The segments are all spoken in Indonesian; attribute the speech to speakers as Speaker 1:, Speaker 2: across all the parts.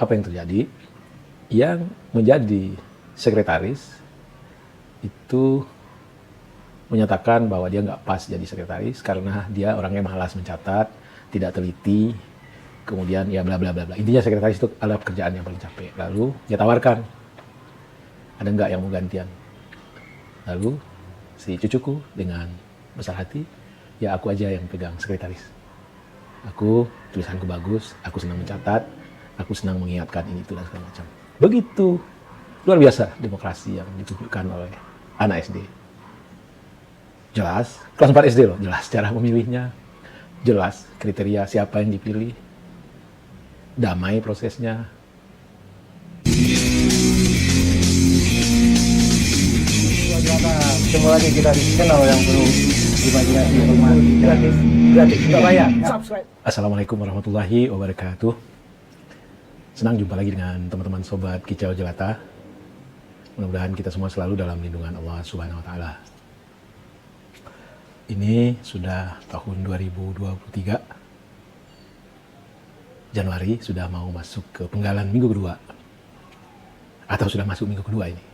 Speaker 1: apa yang terjadi? Yang menjadi sekretaris itu menyatakan bahwa dia nggak pas jadi sekretaris karena dia orangnya malas mencatat, tidak teliti, kemudian ya bla bla bla bla. Intinya sekretaris itu adalah pekerjaan yang paling capek. Lalu dia tawarkan, ada nggak yang mau gantian? Lalu si cucuku dengan besar hati, ya aku aja yang pegang sekretaris. Aku, tulisanku bagus, aku senang mencatat, aku senang mengingatkan ini itu dan segala macam. Begitu luar biasa demokrasi yang ditunjukkan oleh anak SD. Jelas, kelas 4 SD loh, jelas cara memilihnya, jelas kriteria siapa yang dipilih, damai prosesnya.
Speaker 2: Ketemu lagi kita di channel yang perlu imajinasi informasi gratis tidak bayar. Subscribe.
Speaker 1: Assalamualaikum warahmatullahi wabarakatuh. Senang jumpa lagi dengan teman-teman sobat Kicau Jelata. Mudah-mudahan kita semua selalu dalam lindungan Allah Subhanahu wa taala. Ini sudah tahun 2023. Januari sudah mau masuk ke penggalan minggu kedua. Atau sudah masuk minggu kedua ini.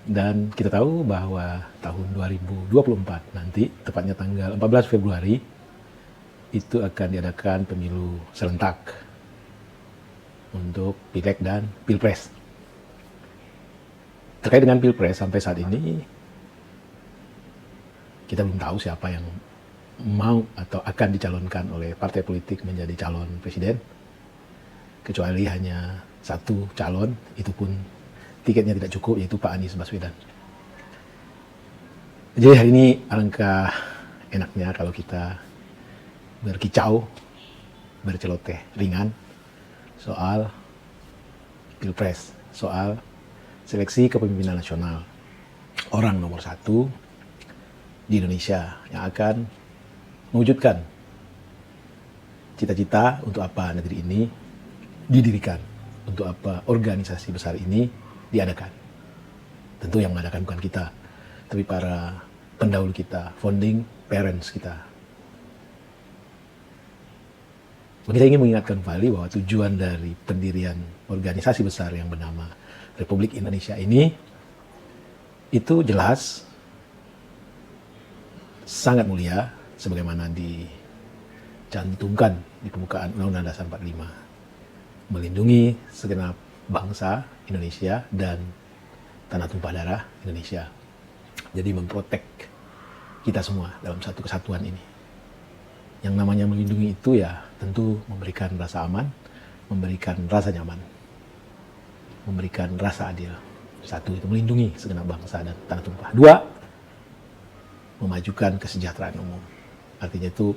Speaker 1: Dan kita tahu bahwa tahun 2024 nanti, tepatnya tanggal 14 Februari, itu akan diadakan pemilu serentak untuk Pileg dan Pilpres. Terkait dengan Pilpres sampai saat ini, kita belum tahu siapa yang mau atau akan dicalonkan oleh partai politik menjadi calon presiden. Kecuali hanya satu calon, itu pun tiketnya tidak cukup, yaitu Pak Anies Baswedan. Jadi hari ini alangkah enaknya kalau kita berkicau, berceloteh ringan soal Pilpres, soal seleksi kepemimpinan nasional. Orang nomor satu di Indonesia yang akan mewujudkan cita-cita untuk apa negeri ini didirikan, untuk apa organisasi besar ini diadakan. Tentu yang mengadakan bukan kita, tapi para pendahulu kita, founding parents kita. Kita ingin mengingatkan kembali bahwa tujuan dari pendirian organisasi besar yang bernama Republik Indonesia ini itu jelas, sangat mulia, sebagaimana dicantumkan di pembukaan Undang-Undang Dasar 45. Melindungi segenap bangsa Indonesia dan tanah tumpah darah Indonesia. Jadi memprotek kita semua dalam satu kesatuan ini. Yang namanya melindungi itu ya tentu memberikan rasa aman, memberikan rasa nyaman, memberikan rasa adil. Satu, itu melindungi segenap bangsa dan tanah tumpah. Dua, memajukan kesejahteraan umum. Artinya itu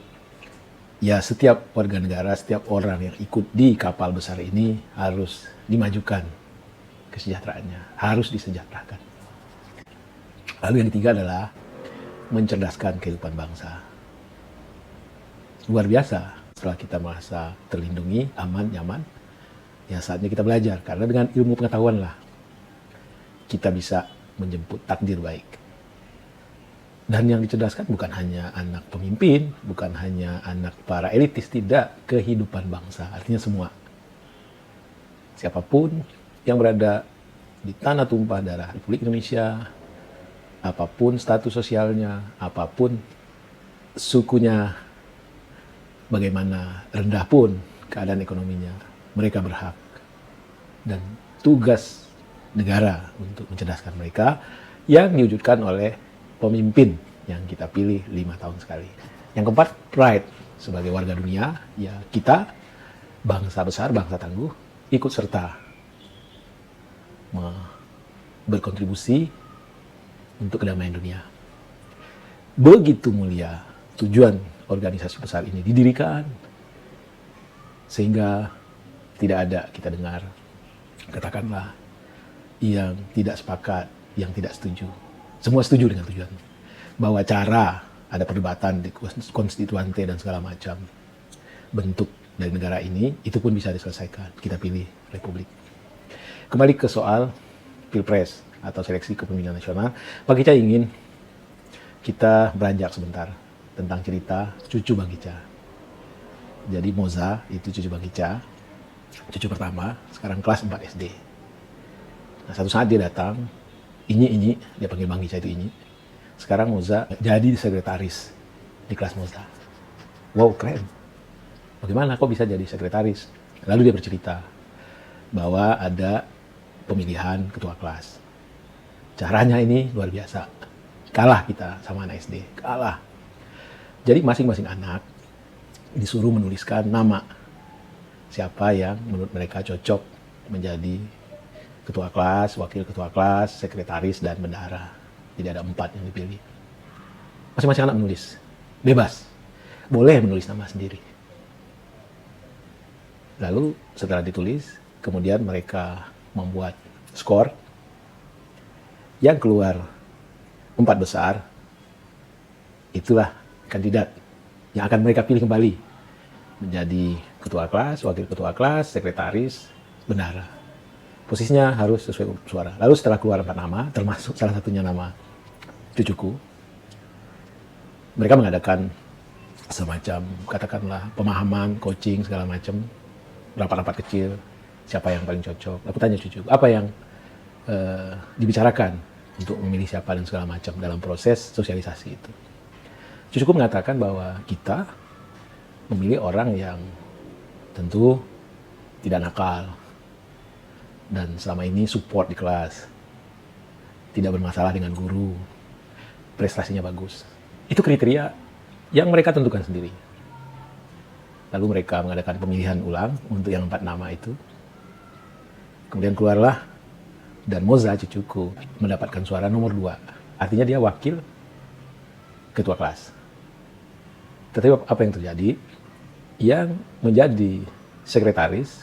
Speaker 1: ya setiap warga negara, setiap orang yang ikut di kapal besar ini harus dimajukan kesejahteraannya, harus disejahterakan. Lalu yang ketiga adalah mencerdaskan kehidupan bangsa. Luar biasa, setelah kita merasa terlindungi, aman, nyaman, ya saatnya kita belajar. Karena dengan ilmu pengetahuan lah kita bisa menjemput takdir baik. Dan yang dicerdaskan bukan hanya anak pemimpin, bukan hanya anak para elitis, tidak, kehidupan bangsa. Artinya semua. Siapapun yang berada di tanah tumpah darah Republik Indonesia, apapun status sosialnya, apapun sukunya, bagaimana rendah pun keadaan ekonominya, mereka berhak. Dan tugas negara untuk mencerdaskan mereka yang diwujudkan oleh pemimpin yang kita pilih 5 tahun sekali. Yang keempat, pride sebagai warga dunia, ya kita, bangsa besar, bangsa tangguh, ikut serta berkontribusi untuk kedamaian dunia. Begitu mulia tujuan organisasi besar ini didirikan, sehingga tidak ada kita dengar, katakanlah, yang tidak sepakat, yang tidak setuju. Semua setuju dengan tujuan. Bahwa cara, ada perdebatan di konstituante dan segala macam bentuk dari negara ini, itu pun bisa diselesaikan. Kita pilih Republik. Kembali ke soal Pilpres atau seleksi kepemimpinan nasional, Pak Kica ingin kita beranjak sebentar tentang cerita cucu Bang Kica. Jadi Moza itu cucu Bang Kica. cucu pertama, sekarang kelas 4 SD. Nah, satu saat dia datang, Inyi, dia panggil Bang Ica itu Inyi. Sekarang Moza jadi sekretaris di kelas Moza. Wow, keren. Bagaimana kok bisa jadi sekretaris? Lalu dia bercerita bahwa ada pemilihan ketua kelas. Caranya ini luar biasa. Kalah kita sama anak SD, kalah. Jadi masing-masing anak disuruh menuliskan nama siapa yang menurut mereka cocok menjadi ketua kelas, wakil ketua kelas, sekretaris, dan bendahara. Jadi ada 4 yang dipilih. Masing-masing anak menulis. Bebas. Boleh menulis nama sendiri. Lalu setelah ditulis, kemudian mereka membuat skor. Yang keluar 4 besar, itulah kandidat yang akan mereka pilih kembali menjadi ketua kelas, wakil ketua kelas, sekretaris, bendahara. Posisinya harus sesuai suara. Lalu setelah keluar 4 nama, termasuk salah satunya nama cucuku, mereka mengadakan semacam, katakanlah, pemahaman, coaching, segala macam, rapat-rapat kecil, siapa yang paling cocok. Aku tanya cucuku, apa yang dibicarakan untuk memilih siapa dan segala macam dalam proses sosialisasi itu. Cucuku mengatakan bahwa kita memilih orang yang tentu tidak nakal, dan selama ini support di kelas, tidak bermasalah dengan guru, prestasinya bagus. Itu kriteria yang mereka tentukan sendiri. Lalu mereka mengadakan pemilihan ulang untuk yang 4 nama itu. Kemudian keluarlah, dan Moza cucuku mendapatkan suara nomor 2. Artinya dia wakil ketua kelas. Tetapi apa yang terjadi? Yang menjadi sekretaris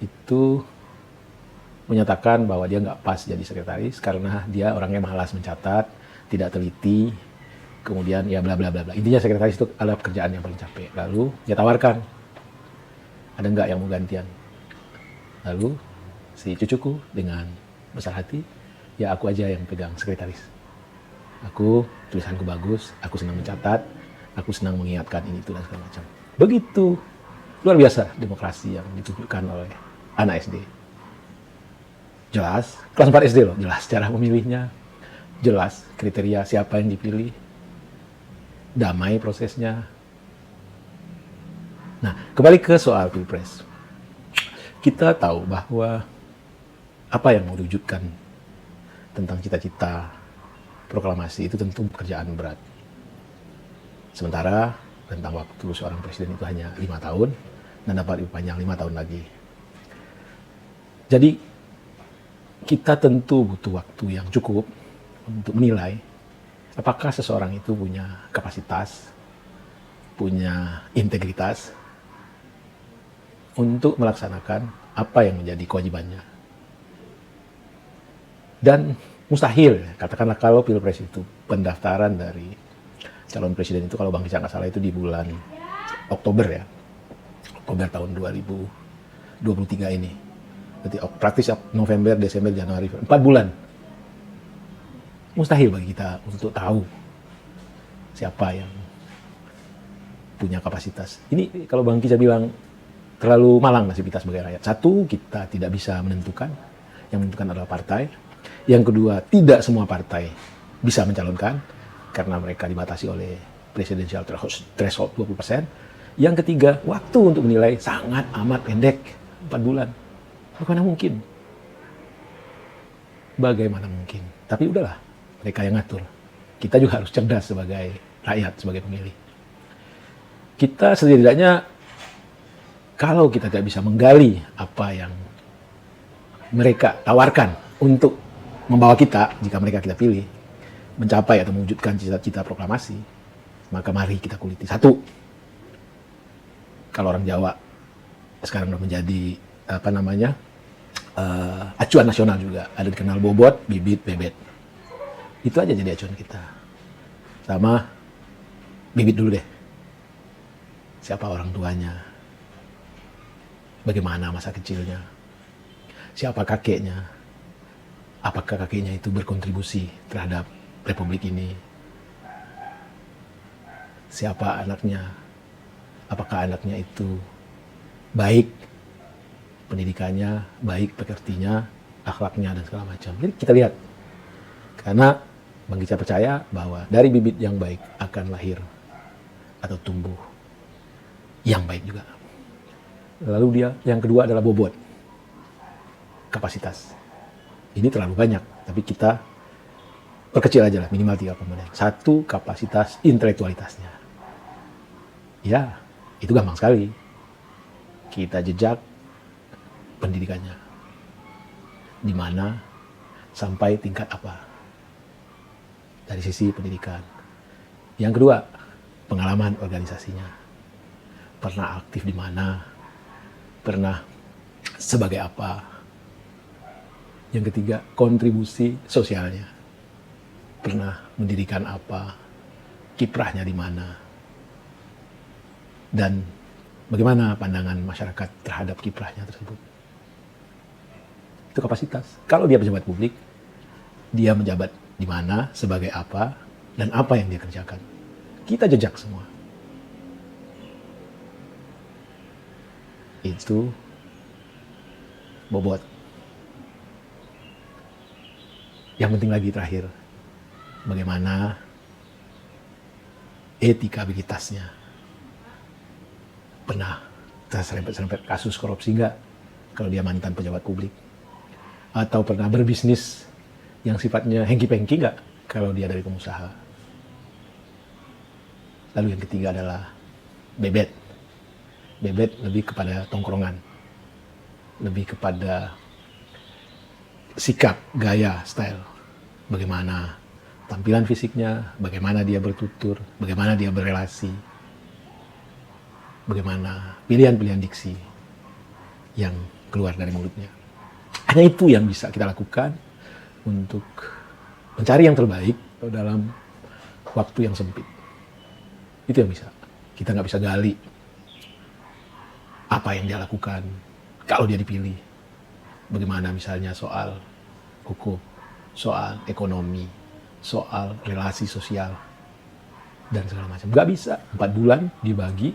Speaker 1: itu menyatakan bahwa dia nggak pas jadi sekretaris karena dia orangnya malas mencatat, tidak teliti, kemudian ya bla bla bla bla. Intinya sekretaris itu adalah pekerjaan yang paling capek. Lalu dia tawarkan, ada nggak yang mau gantian? Lalu si cucuku dengan besar hati, ya aku aja yang pegang sekretaris. Aku, tulisanku bagus, aku senang mencatat, aku senang mengingatkan ini itu dan segala macam. Begitu luar biasa demokrasi yang ditunjukkan oleh anak SD. Jelas, kelas 4 SD loh, jelas cara memilihnya, jelas kriteria siapa yang dipilih, damai prosesnya. Nah, kembali ke soal Pilpres. Kita tahu bahwa apa yang mau diwujudkan tentang cita-cita proklamasi itu tentu pekerjaan berat. Sementara tentang waktu seorang presiden itu hanya 5 tahun dan dapat dipanjang 5 tahun lagi. Jadi kita tentu butuh waktu yang cukup untuk menilai apakah seseorang itu punya kapasitas, punya integritas untuk melaksanakan apa yang menjadi kewajibannya. Dan mustahil, katakanlah kalau Pilpres itu pendaftaran dari calon presiden itu, kalau Bang Ica nggak salah itu di bulan Oktober ya, Oktober tahun 2023 ini. Berarti praktis November, Desember, Januari, 4 bulan. Mustahil bagi kita untuk tahu siapa yang punya kapasitas. Ini kalau Bang Ica bilang terlalu malang nasib kita sebagai rakyat. Satu, kita tidak bisa menentukan. Yang menentukan adalah partai. Yang kedua, tidak semua partai bisa mencalonkan karena mereka dibatasi oleh presidential threshold 20%. Yang ketiga, waktu untuk menilai sangat amat pendek, 4 bulan. Bagaimana mungkin? Bagaimana mungkin? Tapi udahlah, mereka yang ngatur. Kita juga harus cerdas sebagai rakyat, sebagai pemilih. Kita setidaknya, kalau kita tidak bisa menggali apa yang mereka tawarkan untuk membawa kita, jika mereka kita pilih, mencapai atau mewujudkan cita-cita proklamasi, maka mari kita kuliti. Satu, kalau orang Jawa sekarang sudah menjadi acuan nasional juga, ada dikenal bobot, bibit, bebet. Itu aja jadi acuan kita. Sama bibit dulu deh. Siapa orang tuanya? Bagaimana masa kecilnya? Siapa kakeknya? Apakah kakeknya itu berkontribusi terhadap Republik ini? Siapa anaknya? Apakah anaknya itu baik pendidikannya baik, pekertinya, akhlaknya, dan segala macam. Jadi kita lihat. Karena Bang Gica percaya bahwa dari bibit yang baik akan lahir atau tumbuh yang baik juga. Lalu yang kedua adalah bobot. Kapasitas. Ini terlalu banyak, tapi kita perkecil aja lah, minimal 3 komponen. 1, kapasitas intelektualitasnya. Ya, itu gampang sekali. Kita jejak pendidikannya. Di mana, sampai tingkat apa. Dari sisi pendidikan. Yang kedua, pengalaman organisasinya. Pernah aktif di mana, pernah sebagai apa. Yang ketiga, kontribusi sosialnya. Pernah mendirikan apa, kiprahnya di mana. Dan bagaimana pandangan masyarakat terhadap kiprahnya tersebut. Itu kapasitas. Kalau dia pejabat publik, dia menjabat di mana, sebagai apa, dan apa yang dia kerjakan. Kita jejak semua. Itu bobot. Yang penting lagi terakhir, bagaimana etikabilitasnya. Pernah terserempet kasus korupsi nggak kalau dia mantan pejabat publik? Atau pernah berbisnis yang sifatnya hengki-pengki nggak kalau dia dari pengusaha? Lalu yang ketiga adalah bebet. Bebet lebih kepada tongkrongan. Lebih kepada sikap, gaya, style. Bagaimana tampilan fisiknya, bagaimana dia bertutur, bagaimana dia berrelasi, bagaimana pilihan-pilihan diksi yang keluar dari mulutnya. Hanya itu yang bisa kita lakukan untuk mencari yang terbaik dalam waktu yang sempit. Itu yang bisa. Kita nggak bisa gali apa yang dia lakukan kalau dia dipilih. Bagaimana misalnya soal hukum, soal ekonomi, soal relasi sosial, dan segala macam. Nggak bisa. 4 bulan dibagi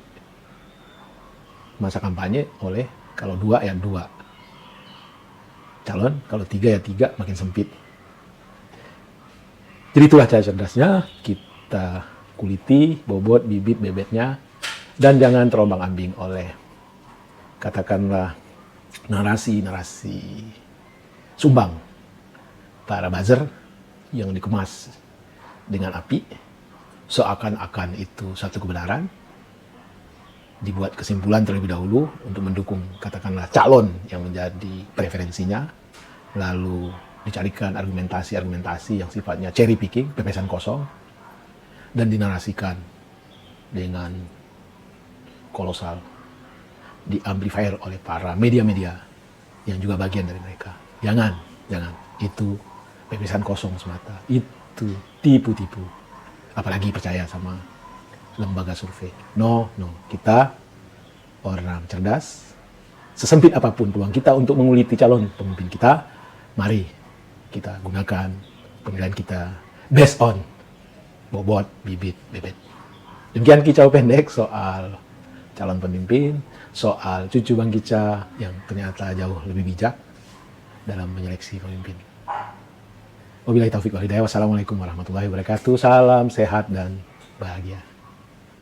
Speaker 1: masa kampanye oleh, kalau 2 ya 2 calon, kalau 3 ya 3, makin sempit. Jadi itulah cara cerdasnya, kita kuliti bobot, bibit, bebetnya, dan jangan terombang-ambing oleh, katakanlah, narasi-narasi sumbang para buzzer yang dikemas dengan api, seakan-akan itu satu kebenaran, dibuat kesimpulan terlebih dahulu untuk mendukung, katakanlah, calon yang menjadi preferensinya, lalu dicarikan argumentasi-argumentasi yang sifatnya cherry picking, pepesan kosong, dan dinarasikan dengan kolosal, diamplifier oleh para media-media yang juga bagian dari mereka. Jangan, itu pepesan kosong semata, itu tipu-tipu, apalagi percaya sama lembaga survei. No, kita orang cerdas, sesempit apapun peluang kita untuk menguliti calon pemimpin kita, mari kita gunakan penilaian kita based on bobot, bibit, bebet. Demikian kicau pendek soal calon pemimpin, soal cucu Bang Gica yang ternyata jauh lebih bijak dalam menyeleksi pemimpin. Wabillahi taufiq wal hidayah. Wassalamualaikum warahmatullahi wabarakatuh. Salam sehat dan bahagia.